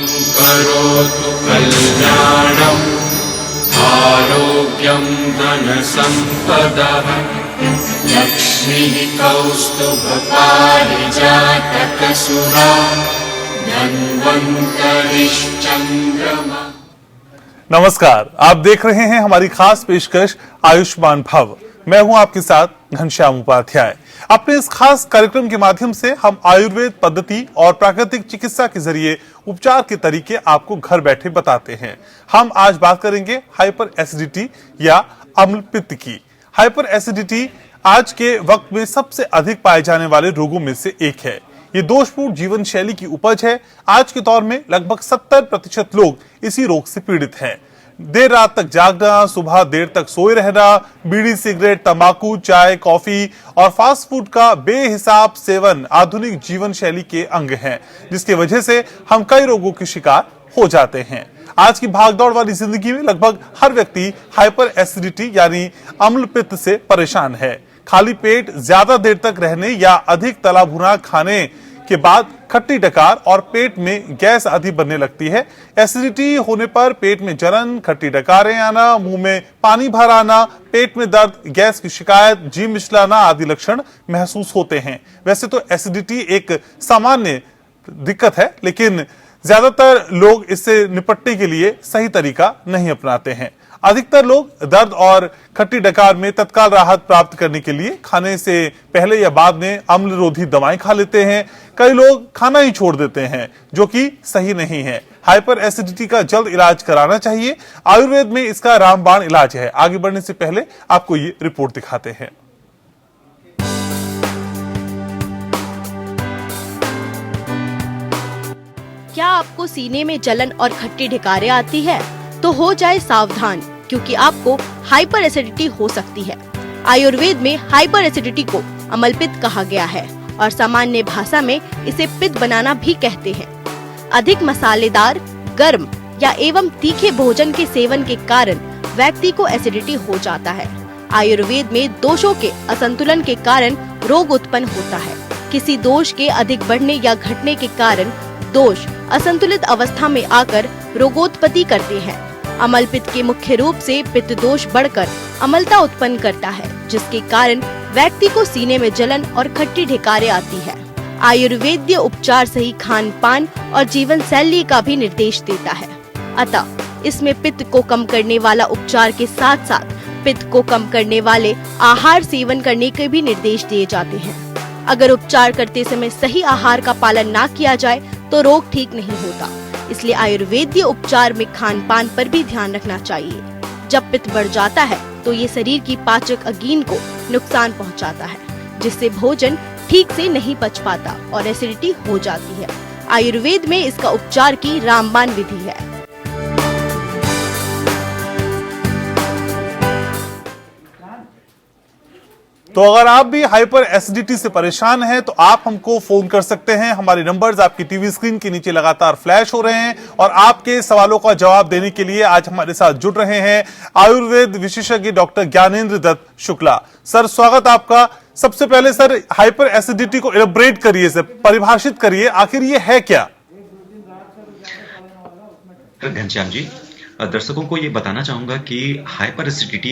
करोतु कल्याणम् आरोग्यं धनसम्पदः लक्ष्मीः कौस्तुभपारिजातकसुरा धन्वन्तरिश्चन्द्रमा। नमस्कार, आप देख रहे हैं हमारी खास पेशकश आयुष्मान भव। मैं हूं आपके साथ घनश्याम उपाध्याय। अपने इस खास कार्यक्रम के माध्यम से हम आयुर्वेद पद्धति और प्राकृतिक चिकित्सा के जरिए उपचार के तरीके आपको घर बैठे बताते हैं। हम आज बात करेंगे हाइपर एसिडिटी या अम्ल पित्त की। हाइपर एसिडिटी आज के वक्त में सबसे अधिक पाए जाने वाले रोगों में से एक है। ये दोषपूर्ण जीवन शैली की उपज है। आज के दौर में लगभग 70% लोग इसी रोग से पीड़ित हैं। देर रात तक जागना, सुबह देर तक सोए रहना, बीड़ी, सिगरेट, तंबाकू, चाय, कॉफी और फास्ट फूड का बेहिसाब सेवन आधुनिक जीवन शैली के अंग हैं, जिसकी वजह से हम कई रोगों के शिकार हो जाते हैं। आज की भागदौड़ वाली जिंदगी में लगभग हर व्यक्ति हाइपर एसिडिटी यानी अम्ल पित्त से परेशान है। खाली पेट ज्यादा देर तक रहने या अधिक तला भुना खाने के बाद खट्टी डकार और पेट में गैस आदि बनने लगती है। एसिडिटी होने पर पेट में जलन, खट्टी डकारें आना, मुंह में पानी भर आना, पेट में दर्द, गैस की शिकायत, जी मिचलाना आदि लक्षण महसूस होते हैं। वैसे तो एसिडिटी एक सामान्य दिक्कत है, लेकिन ज्यादातर लोग इससे निपटने के लिए सही तरीका नहीं अपनाते हैं। अधिकतर लोग दर्द और खट्टी डकार में तत्काल राहत प्राप्त करने के लिए खाने से पहले या बाद में अम्लरोधी दवाएं खा लेते हैं। कई लोग खाना ही छोड़ देते हैं, जो कि सही नहीं है। हाइपर एसिडिटी का जल्द इलाज कराना चाहिए। आयुर्वेद में इसका रामबाण इलाज है। आगे बढ़ने से पहले आपको ये रिपोर्ट दिखाते हैं। क्या आपको सीने में जलन और खट्टी ढिकारें आती है? तो हो जाए सावधान, क्योंकि आपको हाइपर एसिडिटी हो सकती है। आयुर्वेद में हाइपर एसिडिटी को अम्लपित्त कहा गया है और सामान्य भाषा में इसे पित्त बनाना भी कहते हैं। अधिक मसालेदार, गर्म या एवं तीखे भोजन के सेवन के कारण व्यक्ति को एसिडिटी हो जाता है। आयुर्वेद में दोषों के असंतुलन के कारण रोग उत्पन्न होता है। किसी दोष के अधिक बढ़ने या घटने के कारण दोष असंतुलित अवस्था में आकर रोगोत्पत्ति करते हैं। अम्ल पित्त के मुख्य रूप से पित्त दोष बढ़कर अम्लता उत्पन्न करता है, जिसके कारण व्यक्ति को सीने में जलन और खट्टी ढिकारें आती है। आयुर्वेदीय उपचार सही खान पान और जीवन शैली का भी निर्देश देता है। अतः इसमें पित्त को कम करने वाला उपचार के साथ साथ पित्त को कम करने वाले आहार सेवन करने के भी निर्देश दिए जाते हैं। अगर उपचार करते समय सही आहार का पालन ना किया जाए तो रोग ठीक नहीं होता। इसलिए आयुर्वेदीय उपचार में खान पान पर भी ध्यान रखना चाहिए। जब पित्त बढ़ जाता है तो ये शरीर की पाचक अग्नि को नुकसान पहुंचाता है, जिससे भोजन ठीक से नहीं पच पाता और एसिडिटी हो जाती है। आयुर्वेद में इसका उपचार की रामबाण विधि है। तो अगर आप भी हाइपर एसिडिटी से परेशान हैं तो आप हमको फोन कर सकते हैं। हमारे नंबर्स आपकी टीवी स्क्रीन के नीचे लगातार फ्लैश हो रहे हैं और आपके सवालों का जवाब देने के लिए आज हमारे साथ जुड़ रहे हैं आयुर्वेद विशेषज्ञ डॉक्टर ज्ञानेंद्र दत्त शुक्ला। सर, स्वागत आपका। सबसे पहले सर, हाइपर एसिडिटी को इलेबोरेट करिए, सर परिभाषित करिए, आखिर ये है क्या? घनश्याम जी, दर्शकों को ये बताना चाहूंगा कि हाइपर एसिडिटी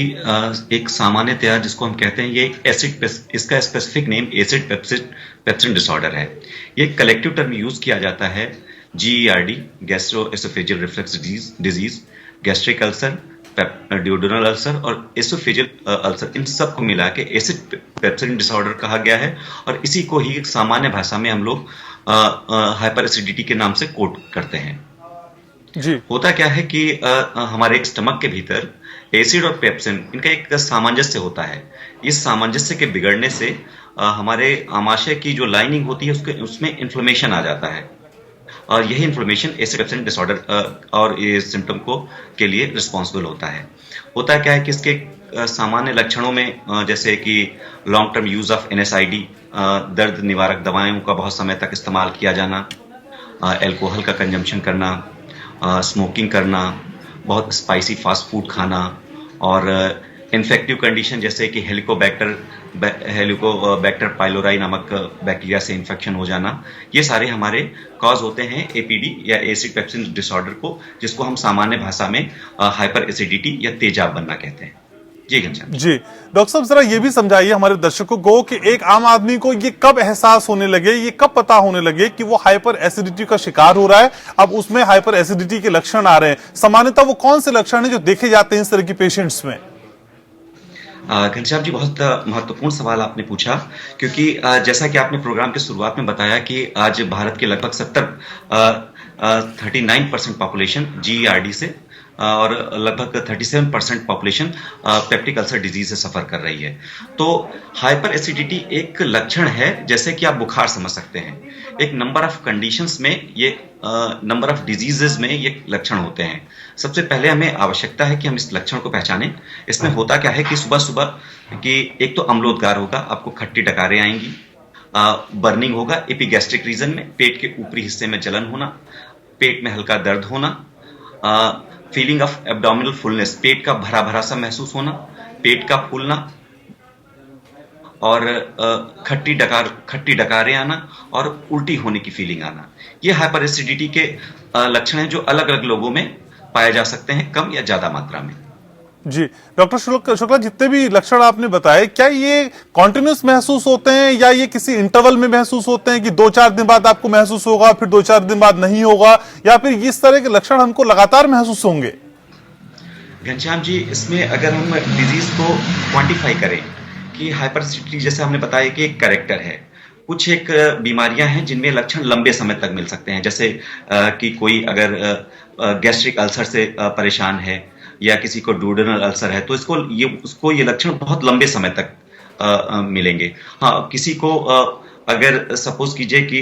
एक सामान्यतया जिसको हम कहते हैं ये एसिड, इसका specific name acid pepsin disorder है। ये कलेक्टिव टर्म यूज किया जाता है GERD, gastrooesophageal reflux disease, gastric ulcer, duodenal ulcer और एसोफेजियल अल्सर, इन सब को मिला के एसिड पेप्सिन डिसऑर्डर कहा गया है। और इसी को ही सामान्य भाषा में हम लोग हाइपर एसिडिटी के नाम से कोट करते हैं। जी। होता क्या है कि हमारे स्टमक के भीतर एसिड और पेप्सिन इनका एक सामंजस्य होता है। इस सामंजस्य के बिगड़ने से हमारे आमाशय की जो लाइनिंग होती है उसमें इन्फ्लेमेशन आ जाता है और यही इन्फ्लेमेशन एसिड पेप्सिन डिसऑर्डर और ये सिम्टम के लिए रिस्पॉन्सिबल होता है। होता क्या है कि इसके सामान्य लक्षणों में जैसे कि long term use of NSAID, दर्द निवारक दवाओं का बहुत समय तक इस्तेमाल किया जाना, एल्कोहल का कंजम्पशन करना, स्मोकिंग करना, बहुत स्पाइसी फास्ट फूड खाना और इन्फेक्टिव कंडीशन जैसे कि हेलिकोबैक्टर पाइलोराई नामक बैक्टीरिया से इन्फेक्शन हो जाना, ये सारे हमारे कॉज होते हैं एपीडी या एसिड पेप्सिन डिसऑर्डर को, जिसको हम सामान्य भाषा में हाइपर एसिडिटी या तेजाब बनना कहते हैं। जी घनश्याम जी। डॉक्टर साहब जरा ये भी समझाइए हमारे दर्शकों को कि एक आम आदमी को ये कब एहसास होने लगे, ये कब पता होने लगे कि वो हाइपर एसिडिटी का शिकार हो रहा है, अब उसमें हाइपर एसिडिटी के लक्षण आ रहे हैं। सामान्यतः वो कौन से लक्षण हैं जो देखे जाते हैं इस तरह के पेशेंट्स में? घनश्याम जी, बहुत महत्वपूर्ण सवाल आपने पूछा, क्योंकि जैसा कि आपने प्रोग्राम की शुरुआत में बताया कि आज भारत के लगभग 39% पॉपुलेशन जीईआरडी से और लगभग 37% पॉपुलेशन पेप्टिक अल्सर डिजीज से सफर कर रही है। तो हाइपर एसिडिटी एक लक्षण है, जैसे कि आप बुखार समझ सकते हैं। एक नंबर ऑफ कंडीशंस में ये नंबर ऑफ डिजीजेस में ये लक्षण होते हैं। सबसे पहले हमें आवश्यकता है कि हम इस लक्षण को पहचानें। इसमें होता क्या है कि सुबह सुबह कि एक तो अम्लोदगार होगा, आपको खट्टी डकारें आएंगी, बर्निंग होगा एपिगैस्ट्रिक रीजन में, पेट के ऊपरी हिस्से में जलन होना, पेट में हल्का दर्द होना, फीलिंग ऑफ एब्डोमिनल फुलनेस, पेट का भरा भरा सा महसूस होना, पेट का फूलना और खट्टी डकारें आना और उल्टी होने की फीलिंग आना। ये हाइपर एसिडिटी के लक्षण हैं जो अलग अलग लोगों में पाए जा सकते हैं, कम या ज्यादा मात्रा में। जी डॉक्टर शुक्ला, जितने भी लक्षण आपने बताए, क्या ये कॉन्टिन्यूस महसूस होते हैं या ये किसी इंटरवल में महसूस होते हैं कि 2-4 दिन बाद आपको महसूस होगा, फिर 2-4 दिन बाद नहीं होगा, या फिर इस तरह के लक्षण हमको लगातार महसूस होंगे? घनश्याम जी, इसमें अगर हम डिजीज को क्वांटिफाई करें कि हाइपर एसिडिटी, जैसे हमने बताया कि एक कैरेक्टर है, कुछ एक बीमारियां हैं जिनमें लक्षण लंबे समय तक मिल सकते हैं, जैसे कि कोई अगर गैस्ट्रिक अल्सर से परेशान है या किसी को डुओडेनल अल्सर है, तो उसको ये लक्षण बहुत लंबे समय तक मिलेंगे। हाँ, किसी को अगर सपोज कीजिए कि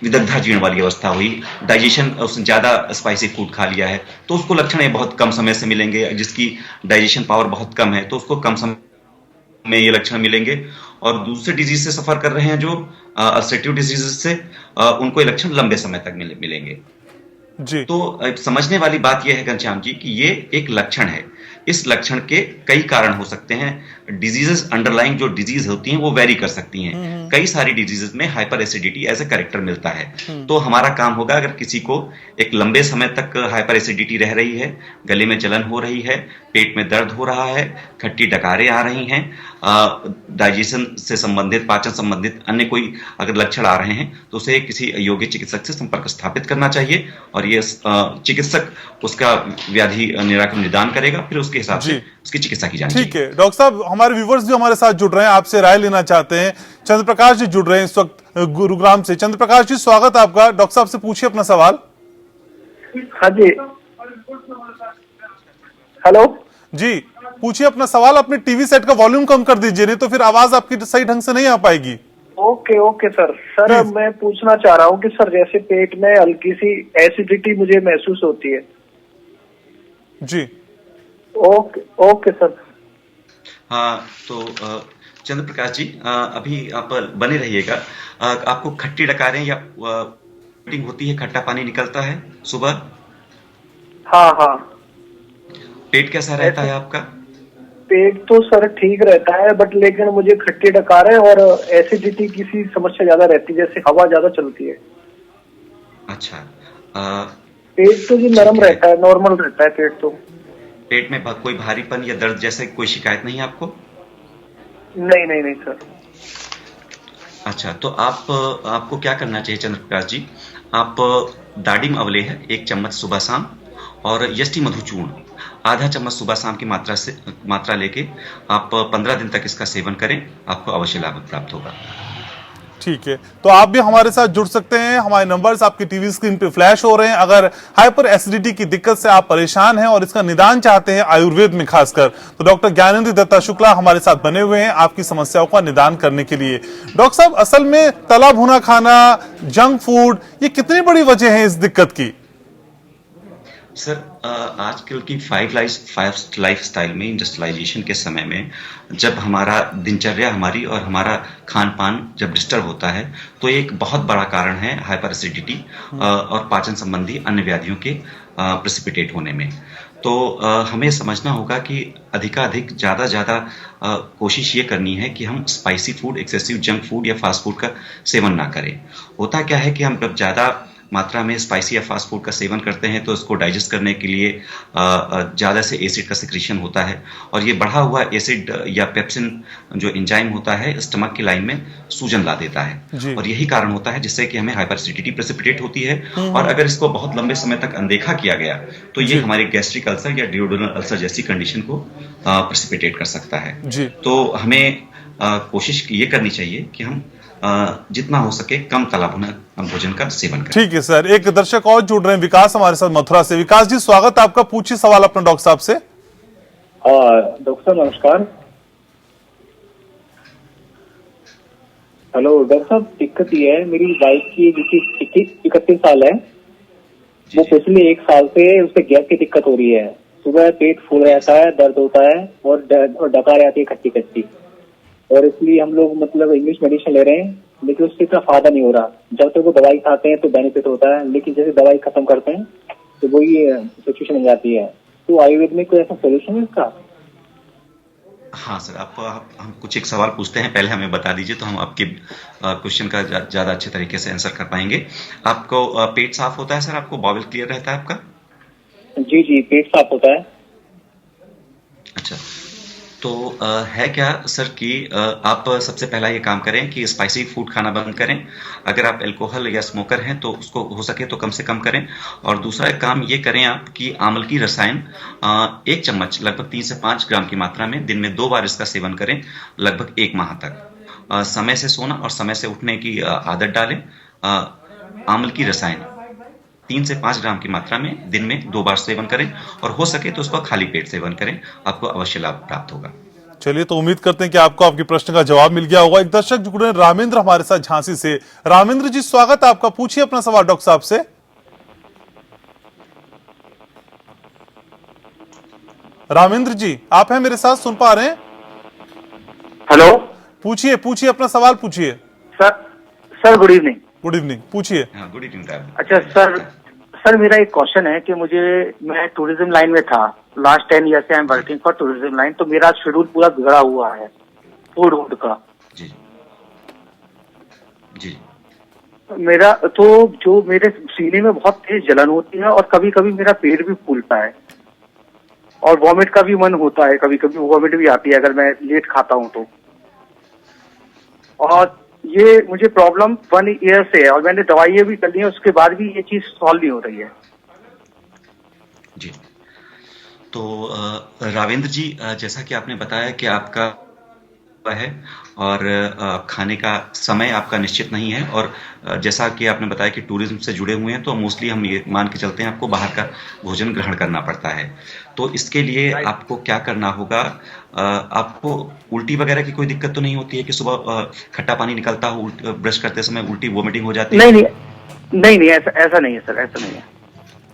विदग्धा जीर्ण वाली अवस्था हुई, डाइजेशन, उसने ज्यादा स्पाइसी फूड खा लिया है, तो उसको लक्षण ये बहुत कम समय से मिलेंगे। जिसकी डाइजेशन पावर बहुत कम है तो उसको कम समय में ये लक्षण मिलेंगे। और दूसरे डिजीज से सफर कर रहे हैं जो अल्सरेटिव डिजीज से, उनको ये लक्षण लंबे समय तक मिलेंगे। जी। तो समझने वाली बात यह है घनश्याम जी कि ये एक लक्षण है। इस लक्षण के कई कारण हो सकते हैं। डिजीजेस, अंडरलाइंग जो डिजीज होती हैं वो वेरी कर सकती हैं। कई सारी डिजीजेस में hyperacidity as a character मिलता है। तो हमारा काम होगा, अगर किसी को एक लंबे समय तक हाइपर एसिडिटी रह रही है, गले में जलन हो रही है, पेट में दर्द हो रहा है, खट्टी डकारें आ रही हैं, डाइजेशन से संबंधित, पाचन संबंधित अन्य कोई अगर लक्षण आ रहे हैं, तो उसे किसी योग्य चिकित्सक से संपर्क स्थापित करना चाहिए और ये चिकित्सक उसका व्याधि निराकरण निदान करेगा, फिर उसके हिसाब से उसकी चिकित्सा की जानी चाहिए। ठीक है डॉक्टर साहब, हमारे व्यूवर्स भी हमारे साथ जुड़ रहे हैं, आपसे राय लेना चाहते हैं। चंद्र प्रकाश जी जुड़ रहे हैं इस वक्त गुरुग्राम से। चंद्र प्रकाश जी, स्वागत आपका। डॉक्टर साहब से पूछिए अपना सवाल। हाँ जी, हेलो जी, पूछिए अपना सवाल। अपने टीवी सेट का वॉल्यूम कम कर दीजिए, नहीं तो फिर आवाज आपकी सही ढंग से नहीं आ पाएगी। ओके सर मैं पूछना चाह रहा हूँ कि सर, जैसे पेट में हल्की सी एसिडिटी मुझे महसूस होती है। जी, ओके सर। हाँ, तो चंद्र प्रकाश जी, अभी आप बने रहिएगा। आपको खट्टी डकारें या वोमिटिंग होती है, खट्टा पानी निकलता है सुबह? हाँ। पेट कैसा रहता है आपका? पेट तो सर ठीक रहता है, बट लेकिन मुझे खट्टी डकारें और एसिडिटी की सी समस्या ज्यादा रहती है, जैसे हवा ज्यादा चलती है। अच्छा। पेट तो जी नरम रहता है, नॉर्मल रहता है पेट तो। पेट में कोई भारीपन या दर्द जैसे कोई शिकायत नहीं है आपको? नहीं सर। अच्छा, तो आपको क्या करना चाहिए चंद्र प्रकाश जी? आप दाडिम अवले है 1 चम्मच सुबह शाम, और यष्टि मधुचूर्ण आधा चम्मच सुबह शाम की मात्रा लेके आप 15 दिन तक इसका सेवन करें, आपको अवश्य लाभ प्राप्त होगा। ठीक है, तो आप भी हमारे साथ जुड़ सकते हैं। हमारे नंबर्स आपकी टीवी स्क्रीन पे फ्लैश हो रहे हैं। अगर हाइपर एसिडिटी की दिक्कत से आप परेशान हैं और इसका निदान चाहते हैं आयुर्वेद में खासकर, तो डॉक्टर ज्ञानेंद्र दत्ता शुक्ला हमारे साथ बने हुए हैं आपकी समस्याओं का निदान करने के लिए। डॉक्टर साहब, असल में तला भुना खाना, जंक फूड, ये कितनी बड़ी वजह है इस दिक्कत की? सर, आजकल की 5 लाइफ स्टाइल में, इंडस्ट्रियलाइजेशन के समय में, जब हमारा दिनचर्या हमारी और हमारा खान पान जब डिस्टर्ब होता है, तो एक बहुत बड़ा कारण है हाइपर एसिडिटी और पाचन संबंधी अन्य व्याधियों के प्रेसिपिटेट होने में। तो हमें समझना होगा कि अधिकाधिक ज़्यादा कोशिश ये करनी है कि हम spicy food, excessive junk food या फास्ट फूड का सेवन ना करें। होता क्या है कि हम जब ज़्यादा मात्रा में स्पाइसी या फास्ट फूड का सेवन करते हैं तो इसको डाइजेस्ट करने के लिए ज़्यादा से एसिड का सिक्रीशन होता है, और ये बढ़ा हुआ एसिड या पेप्सिन जो एंजाइम होता है स्टमक की लाइन में सूजन ला देता है, और यही कारण होता है जिससे कि हमें हाइपर एसिडिटी प्रेसिपिटेट होती है। और अगर इसको बहुत लंबे समय तक अनदेखा किया गया तो ये हमारे गैस्ट्रिक अल्सर या डिओडोनल अल्सर जैसी कंडीशन को प्रेसिपिटेट कर सकता है। तो हमें कोशिश ये करनी चाहिए कि हम जितना हो सके कम तला भुना भोजन का सेवन करें। ठीक है सर, एक दर्शक और जुड़ रहे हैं, विकास हमारे साथ मथुरा से। विकास जी स्वागत है आपका, पूछिए सवाल अपना डॉक्टर साहब से। डॉक्टर साहब नमस्कार। हेलो डॉक्टर साहब, दिक्कत ये है मेरी वाइफ की, जिसकी 31 साल है, वो पिछले 1 साल से उसे गैस की दिक्कत हो रही है। सुबह पेट फूल रहता है, दर्द होता है और डकार आती है खट्टी खट्टी, और इसलिए हम लोग मतलब इंग्लिश मेडिसिन ले रहे हैं, लेकिन उससे इतना फायदा नहीं हो रहा। जब तक वो दवाई खाते हैं तो बेनिफिट होता है, लेकिन जैसे दवाई खत्म करते हैं तो वही सिचुएशन हो जाती है। तो आयुर्वेद में कोई ऐसा सोल्यूशन है इसका? हाँ सर, आप हम कुछ एक सवाल पूछते हैं, पहले हमें बता दीजिए तो हम आपके क्वेश्चन का ज़्यादा अच्छे तरीके से आंसर कर पाएंगे। आपको पेट साफ होता है सर? आपको बॉवल क्लियर रहता है आपका? जी, पेट साफ होता है। अच्छा, तो है क्या सर कि आप सबसे पहला ये काम करें कि स्पाइसी फूड खाना बंद करें। अगर आप अल्कोहल या स्मोकर हैं तो उसको हो सके तो कम से कम करें। और दूसरा एक काम ये करें आप कि आंवल की रसायन 1 चम्मच लगभग 3 से 5 ग्राम की मात्रा में दिन में 2 बार इसका सेवन करें लगभग 1 माह तक। समय से सोना और समय से उठने की आदत डालें। आंवल की रसायन 3 से 5 ग्राम की मात्रा में दिन में 2 बार सेवन करें, और हो सके तो उसको खाली पेट सेवन करें, आपको अवश्य लाभ प्राप्त होगा। चलिए, तो उम्मीद करते हैं कि आपको आपके प्रश्न का जवाब मिल गया होगा। एक दर्शक जुड़े रामेंद्र हमारे साथ झांसी से। रामेंद्र जी स्वागत है आपका, पूछिए अपना सवाल डॉक्टर साहब से। रामेंद्र जी आप हैं मेरे साथ, सुन पा रहे हैं? हेलो, पूछिए अपना सवाल पूछिए। Sir good evening. Good evening, पूछिए। हाँ, गुड इवनिंग। अच्छा सर मेरा एक क्वेश्चन है कि मैं टूरिज्म लाइन में था, लास्ट 10 ईयर से I am working for tourism line, तो मेरा शेड्यूल पूरा बिगड़ा हुआ है फूड का। जी जी। मेरा तो जो मेरे सीने में बहुत तेज जलन होती है, और कभी कभी मेरा पेट भी फूलता है, और वॉमिट का भी मन होता है, कभी कभी वॉमिट भी आती है अगर मैं लेट खाता हूँ तो। और ये मुझे प्रॉब्लम 1 ईयर से है, और मैंने दवाइयाँ भी कर ली है, उसके बाद भी ये चीज सॉल्व नहीं हो रही है। जी, तो रावेंद्र जी, जैसा कि आपने बताया कि आपका है और खाने का समय आपका निश्चित नहीं है, और जैसा कि आपने बताया कि टूरिज्म से जुड़े हुए हैं, तो मोस्टली हम ये मान के चलते हैं आपको बाहर का भोजन ग्रहण करना पड़ता है। तो इसके लिए आपको क्या करना होगा, आपको उल्टी वगैरह की कोई दिक्कत तो नहीं होती है कि सुबह खट्टा पानी निकलता हो, ब्रश करते समय उल्टी वोमिटिंग हो जाती है? नहीं, ऐसा नहीं है सर, ऐसा नहीं है।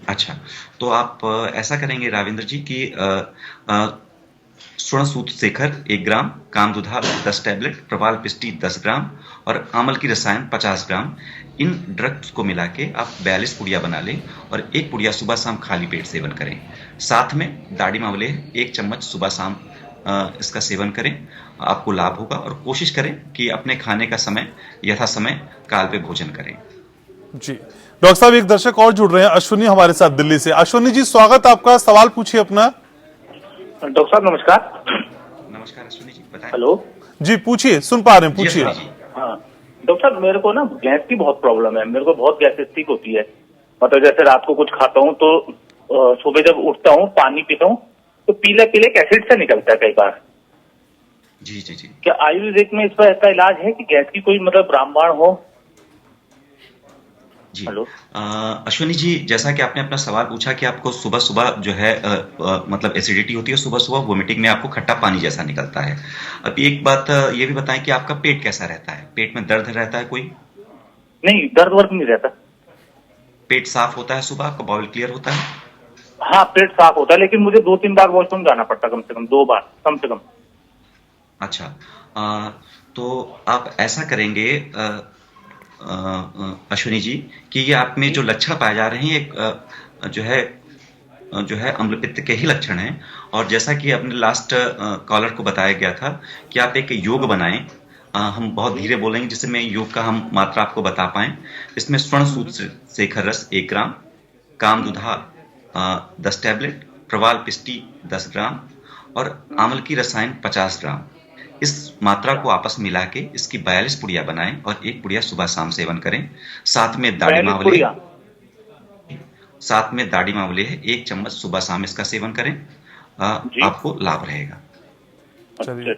अच्छा, तो आप ऐसा करेंगे रावेंद्र जी कि स्वर्ण शेखर 1 ग्राम, कामदुधार 10 टैबलेट, प्रवाल पिष्टी 10 ग्राम और आंवल की रसायन 50 ग्राम, इन ड्रग्स को मिला के आप 42 पुड़िया बना लें, और 1 पुड़िया सुबह शाम खाली पेट सेवन करें। साथ में दाढ़ी आंवले 1 चम्मच सुबह शाम इसका सेवन करें, आपको लाभ होगा। और कोशिश करें कि अपने खाने का समय यथा समय काल पे भोजन करें। जी डॉक्टर साहब, एक दर्शक और जुड़ रहे हैं, अश्विनी हमारे साथ दिल्ली से। अश्विनी जी स्वागत आपका, सवाल पूछिए अपना। डॉक्टर साहब नमस्कार। नमस्कार अश्विनी जी, बताएं। हेलो जी पूछिए, सुन पा रहे हैं, पूछिए। हाँ डॉक्टर साहब, मेरे को ना गैस की बहुत प्रॉब्लम है, मेरे को बहुत गैस्ट्रिक होती है। मतलब जैसे रात को कुछ खाता हूँ तो सुबह जब उठता हूँ पानी पीता हूँ तो पीले पीले एसिड से निकलता है कई बार। जी जी जी। क्या आयुर्वेद में इस पर ऐसा इलाज है कि गैस की कोई मतलब रामबाण हो? जी हेलो अश्विनी जी, जैसा कि आपने अपना सवाल पूछा कि आपको सुबह सुबह जो है मतलब एसिडिटी होती है, सुबह सुबह वोमिटिंग में आपको खट्टा पानी जैसा निकलता है। अब एक बात ये भी बताएं कि आपका पेट कैसा रहता है? पेट में दर्द रहता है कोई? नहीं, दर्द वर्द नहीं रहता। पेट साफ होता है सुबह, आपका बाउल क्लियर होता है? हाँ पेट साफ होता है, लेकिन मुझे 2-3 बार वॉशरूम जाना पड़ता, कम से कम 2 बार कम से कम। अच्छा, तो आप ऐसा करेंगे अश्विनी जी कि ये आप में जो लक्षण पाए जा रहे हैं, एक जो है जो है अम्लपित्त के ही लक्षण हैं। और जैसा कि अपने लास्ट कॉलर को बताया गया था कि आप एक योग बनाएं। हम बहुत धीरे बोलेंगे जिससे मैं योग का हम मात्रा आपको बता पाएं। इसमें स्वर्ण सूत्र शेखर रस 1 ग्राम, कामदुधा 10 टैबलेट, प्रवाल पिष्टी 10 ग्राम और आंवल की रसायन 50 ग्राम। इस मात्रा को आपस में मिला के इसकी 42 पुड़िया बनाएं और 1 पुड़िया सुबह शाम सेवन करें। साथ में दाढ़ी मावले है 1 चम्मच सुबह शाम इसका सेवन करें। आपको लाभ रहेगा। चलिए,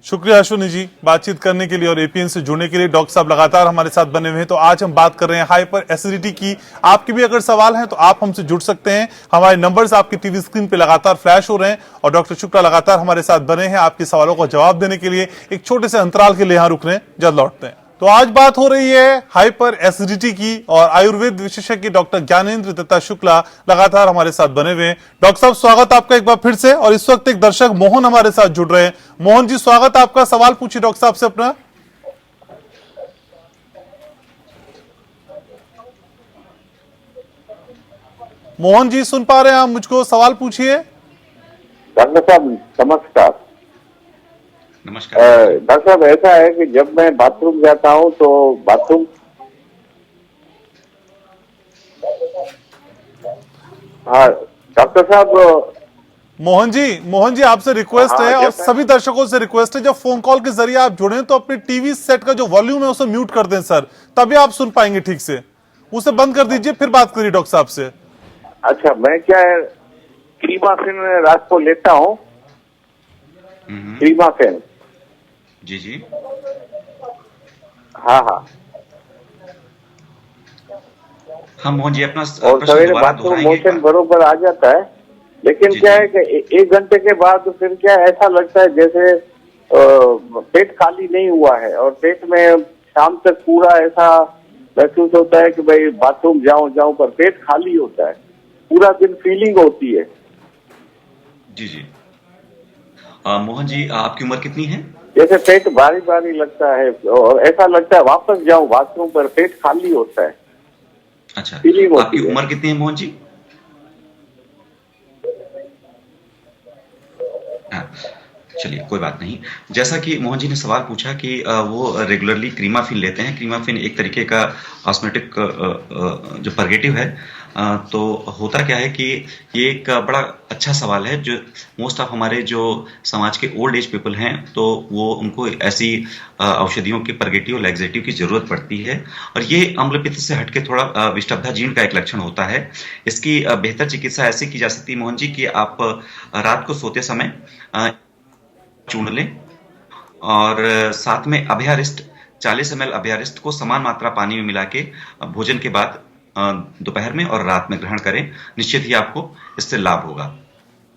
शुक्रिया अश्विनी जी बातचीत करने के लिए और एपीएन से जुड़ने के लिए। डॉक्टर साहब लगातार हमारे साथ बने हुए हैं। तो आज हम बात कर रहे हैं हाइपर एसिडिटी की। आपके भी अगर सवाल हैं तो आप हमसे जुड़ सकते हैं। हमारे नंबर्स आपकी टीवी स्क्रीन पे लगातार फ्लैश हो रहे हैं और डॉक्टर शुक्ला लगातार हमारे साथ बने हैं आपके सवालों का जवाब देने के लिए। एक छोटे से अंतराल के लिए यहाँ रुक रहे हैं, जल्द लौटते हैं। तो आज बात हो रही है हाइपर एसिडिटी की और आयुर्वेद विशेषज्ञ डॉक्टर ज्ञानेंद्र दत्ता शुक्ला लगातार हमारे साथ बने हुए हैं। डॉक्टर साहब स्वागत आपका एक बार फिर से। और इस वक्त एक दर्शक मोहन हमारे साथ जुड़ रहे हैं। मोहन जी स्वागत आपका, सवाल पूछिए डॉक्टर साहब से अपना। मोहन जी सुन पा रहे हैं आप मुझको? सवाल पूछिए। डॉक्टर साहब नमस्कार। नमस्कार। डॉक्टर साहब ऐसा है कि जब मैं बाथरूम जाता हूँ तो बाथरूम हाँ डॉक्टर साहब। मोहन जी आपसे रिक्वेस्ट है और सभी दर्शकों से रिक्वेस्ट है, जब फोन कॉल के जरिए आप जुड़े तो अपने टीवी सेट का जो वॉल्यूम है उसे म्यूट कर दें सर, तभी आप सुन पाएंगे ठीक से। उसे बंद कर दीजिए फिर बात करिए डॉक्टर साहब से। अच्छा, मैं क्या है क्रीमाफिन रात को लेता हूँ। क्रीमाफिन जी हाँ मोहन जी अपना और सवेरे बाथरूम मोशन बरोबर आ जाता है। लेकिन क्या है कि 1 घंटे के बाद फिर क्या ऐसा लगता है जैसे पेट खाली नहीं हुआ है और पेट में शाम तक पूरा ऐसा महसूस होता है कि भाई बाथरूम जाऊं पर पेट खाली होता है। पूरा दिन फीलिंग होती है। जी मोहन जी आपकी उम्र कितनी है? जैसे पेट भारी भारी लगता है और ऐसा लगता है वापस जाऊं बाथरूम पर पेट खाली होता है। अच्छा, फीलिंग आपकी उम्र कितनी है मोहन जी? चलिए कोई बात नहीं। जैसा कि मोहन जी ने सवाल पूछा कि वो रेगुलरली क्रीमाफिन लेते हैं। क्रीमाफिन एक तरीके का ऑस्मेटिक जो परगेटिव है। तो होता क्या है कि ये एक बड़ा अच्छा सवाल है जो मोस्ट ऑफ हमारे जो समाज के ओल्ड एज पीपल हैं तो वो उनको ऐसी औषधियों की परगेटिव लैक्सेटिव की जरूरत पड़ती है। और ये अम्लपित्त से हटके थोड़ा विष्टब्धा जीर्ण का एक लक्षण होता है। इसकी बेहतर चिकित्सा ऐसे की जा सकती है मोहन जी कि आप रात को सोते समय चूर्ण लें और साथ में अभयारिष्ट 40 ml अभयारिष्ट को समान मात्रा पानी में मिला के भोजन के बाद दोपहर में और रात में ग्रहण करें। निश्चित ही आपको इससे लाभ होगा।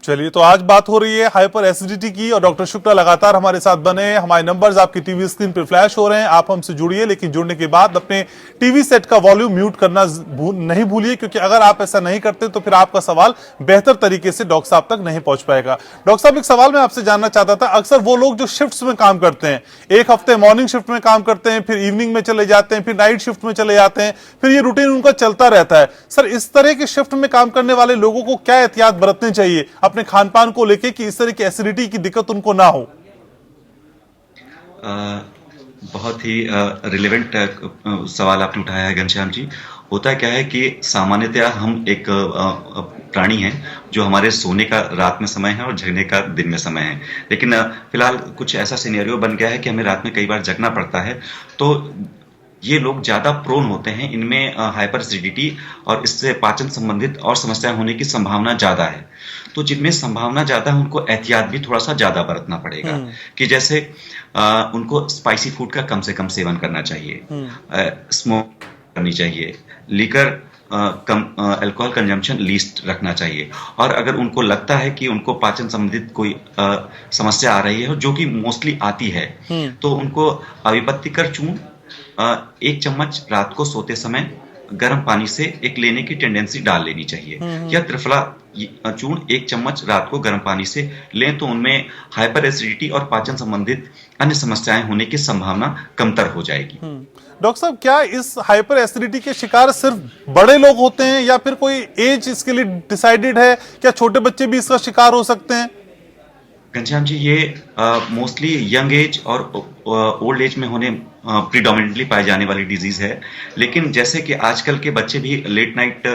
चलिए, तो आज बात हो रही है हाइपर एसिडिटी की और डॉक्टर शुक्ला लगातार हमारे साथ बने हैं। हमारे नंबर्स आपकी टीवी स्क्रीन पर फ्लैश हो रहे हैं, आप हमसे जुड़िए। लेकिन जुड़ने के बाद अपने टीवी सेट का वॉल्यूम म्यूट करना नहीं भूलिए, क्योंकि अगर आप ऐसा नहीं करते तो फिर आपका सवाल बेहतर तरीके से डॉक्टर साहब तक नहीं पहुंच पाएगा। डॉक्टर साहब एक सवाल मैं आपसे जानना चाहता था। अक्सर वो लोग जो शिफ्ट्स में काम करते हैं, एक हफ्ते मॉर्निंग शिफ्ट में काम करते हैं, फिर इवनिंग में चले जाते हैं, फिर नाइट शिफ्ट में चले जाते हैं, फिर ये रूटीन उनका चलता रहता है। सर, इस तरह के शिफ्ट में काम करने वाले लोगों को क्या एहतियात बरतनी चाहिए अपने खान पान को लेके कि इस तरह की एसिडिटी की दिक्कत उनको ना हो? बहुत ही रिलेवेंट सवाल आपने उठाया है घनश्याम जी। होता क्या है कि सामान्यतया हम एक प्राणी हैं जो हमारे सोने का रात में समय है और जगने का दिन में समय है। लेकिन फिलहाल कुछ ऐसा सिनेरियो बन गया है कि हमें रात में कई बार जगना पड़ता है। तो ये लोग ज्यादा प्रोन होते हैं, इनमें हाइपर एसिडिटी और इससे पाचन संबंधित और समस्या होने की संभावना ज्यादा है। तो जिनमें संभावना ज्यादा है उनको एहतियात भी थोड़ा सा ज्यादा बरतना पड़ेगा कि जैसे उनको स्पाइसी फूड का कम से कम सेवन करना चाहिए, स्मोक करनी चाहिए, लीकर कम अल्कोहल कंजम्पशन लीस्ट रखना चाहिए। और अगर उनको लगता है कि उनको पाचन संबंधित कोई समस्या आ रही है जो कि मोस्टली आती है, तो उनको अविपत्तिकर चूर्ण 1 चम्मच रात को सोते समय गर्म पानी से एक लेने की टेंडेंसी डाल लेनी चाहिए। या त्रिफला चूर्ण 1 चम्मच रात को गर्म पानी से लें तो उनमें हाइपर एसिडिटी और पाचन संबंधित अन्य समस्याएं होने की संभावना कमतर हो जाएगी। डॉक्टर साहब, क्या इस हाइपर एसिडिटी के शिकार सिर्फ बड़े लोग होते हैं या फिर कोई एज इसके लिए डिसाइडेड है? क्या छोटे बच्चे भी इसका शिकार हो सकते हैं? घनश्याम जी, ये मोस्टली यंग एज और ओल्ड एज में होने प्रीडोमिनेंटली पाए जाने वाली डिजीज है। लेकिन जैसे कि आजकल के बच्चे भी लेट नाइट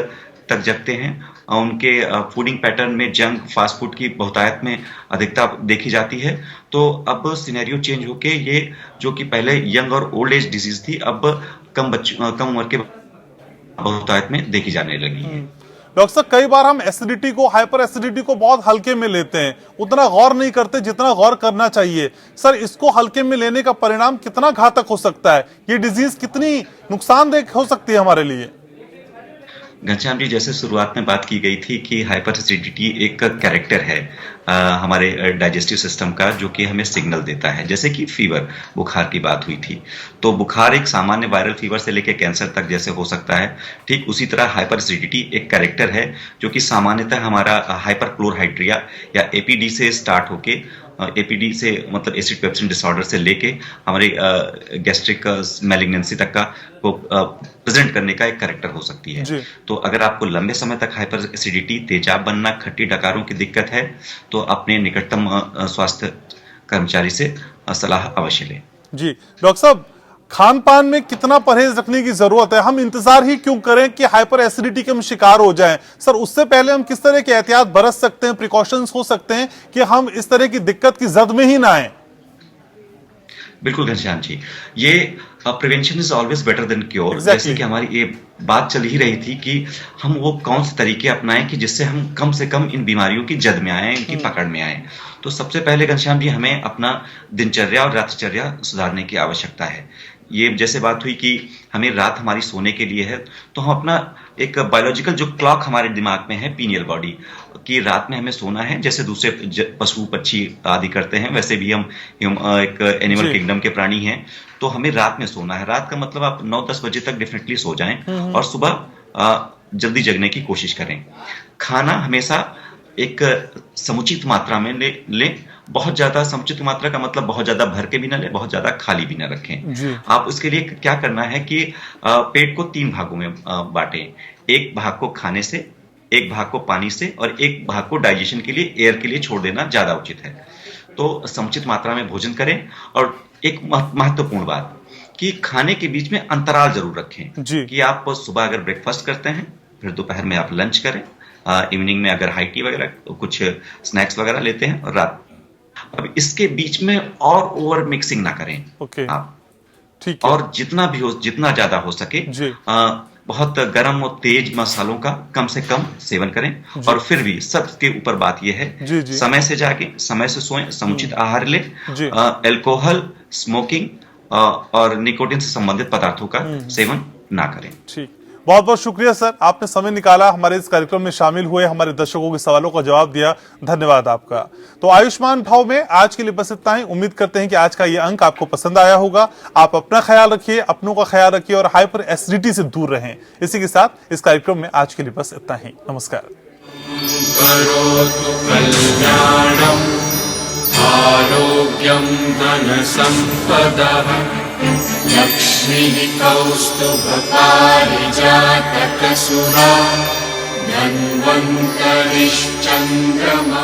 तक जगते हैं, उनके फूडिंग पैटर्न में जंक फास्ट फूड की बहुतायत में अधिकता देखी जाती है, तो अब सिनेरियो चेंज होके ये जो कि पहले यंग और ओल्ड एज डिजीज थी, अब कम उम्र के बहुतायत में देखी जाने लगी है। डॉक्टर साहब, कई बार हम एसिडिटी को, हाइपर एसिडिटी को बहुत हल्के में लेते हैं, उतना गौर नहीं करते जितना गौर करना चाहिए। सर, इसको हल्के में लेने का परिणाम कितना घातक हो सकता है? ये डिजीज कितनी नुकसानदेह हो सकती है हमारे लिए? घनश्याम जी, जैसे शुरुआत में बात की गई थी कि हाइपर एसिडिटी एक कैरेक्टर है हमारे डाइजेस्टिव सिस्टम का, जो कि हमें सिग्नल देता है। जैसे कि फीवर, बुखार की बात हुई थी, तो बुखार एक सामान्य वायरल फीवर से लेकर कैंसर तक जैसे हो सकता है, ठीक उसी तरह हाइपर एसिडिटी एक कैरेक्टर है जो कि सामान्यतः हमारा हाइपरक्लोरहाइड्रिया या एपीडी से स्टार्ट होके, एपीडी से मतलब एसिड पेप्सिन डिसऑर्डर से लेके हमारे गैस्ट्रिक मैलिग्नेंसी तक का को प्रेजेंट करने का एक कैरेक्टर हो सकती है। तो अगर आपको लंबे समय तक हाइपर एसिडिटी, तेजाब बनना, खट्टी डकारों की दिक्कत है, तो अपने निकटतम स्वास्थ्य कर्मचारी से सलाह अवश्य लें। जी डॉक्टर साहब, खान पान में कितना परहेज रखने की जरूरत है? हम इंतजार ही क्यों करें कि हाइपर एसिडिटी के हम शिकार हो जाएं? सर, उससे पहले हम किस तरह के एहतियात बरत सकते हैं, प्रिकॉशंस हो सकते हैं कि हम इस तरह की दिक्कत की जद में ही ना आए? बिल्कुल घनश्याम जी, ये prevention is always better than cure. जैसे कि हमारी ये बात चल ही रही थी कि हम वो कौन से तरीके अपनाएं कि जिससे हम कम से कम इन बीमारियों की जद में आए, इनकी पकड़ में आए। तो सबसे पहले घनश्याम जी, हमें अपना दिनचर्या और रात्रिचर्या सुधारने की आवश्यकता है। ये जैसे बात हुई कि हमें रात हमारी सोने के लिए है, तो हम अपना एक बायोलॉजिकल जो क्लॉक हमारे दिमाग में है, पीनियल बॉडी की, रात में हमें सोना है। जैसे दूसरे पशु पक्षी आदि करते हैं, वैसे भी हम एक एनिमल किंगडम के प्राणी हैं, तो हमें रात में सोना है। रात का मतलब आप 9-10 बजे तक डेफिनेटली सो जाएं और सुबह जल्दी जगने की कोशिश करें। खाना हमेशा एक समुचित मात्रा में लें। बहुत ज्यादा समुचित मात्रा का मतलब बहुत ज्यादा भर के भी ना लें, बहुत ज्यादा खाली भी ना रखें। आप उसके लिए क्या करना है कि पेट को 3 भागों में बांटें। एक भाग को खाने से, एक भाग को पानी से और एक भाग को डाइजेशन के लिए, एयर के लिए छोड़ देना ज्यादा उचित है। तो समुचित मात्रा में भोजन करें। और एक महत्वपूर्ण बात कि खाने के बीच में अंतराल जरूर रखें कि आप सुबह अगर ब्रेकफास्ट करते हैं, फिर दोपहर में आप लंच करें, इवनिंग में अगर हाई टी वगैरह कुछ स्नैक्स वगैरह लेते हैं, और रात। अब इसके बीच में और ओवर मिक्सिंग ना करें आप। ठीक है। और जितना भी हो, जितना ज्यादा हो सके, बहुत गर्म और तेज मसालों का कम से कम सेवन करें। और फिर भी सबके ऊपर बात यह है, समय से जागे, समय से सोएं, समुचित आहार लें, अल्कोहल, स्मोकिंग और निकोटीन से संबंधित पदार्थों का सेवन ना करें। ठीक, बहुत बहुत शुक्रिया सर, आपने समय निकाला, हमारे इस कार्यक्रम में शामिल हुए, हमारे दर्शकों के सवालों का जवाब दिया। धन्यवाद आपका। तो आयुष्मान भव में आज के लिए बस इतना ही। उम्मीद करते हैं कि आज का ये अंक आपको पसंद आया होगा। आप अपना ख्याल रखिए, अपनों का ख्याल रखिए और हाइपर एसिडिटी से दूर रहें। इसी के साथ इस कार्यक्रम में आज के लिए बस इतना ही। नमस्कार। आरोग्यं धनसम्पदः लक्ष्मीः कौस्तुभपारिजातकसुरा धन्वन्तरिश्चन्द्रमा।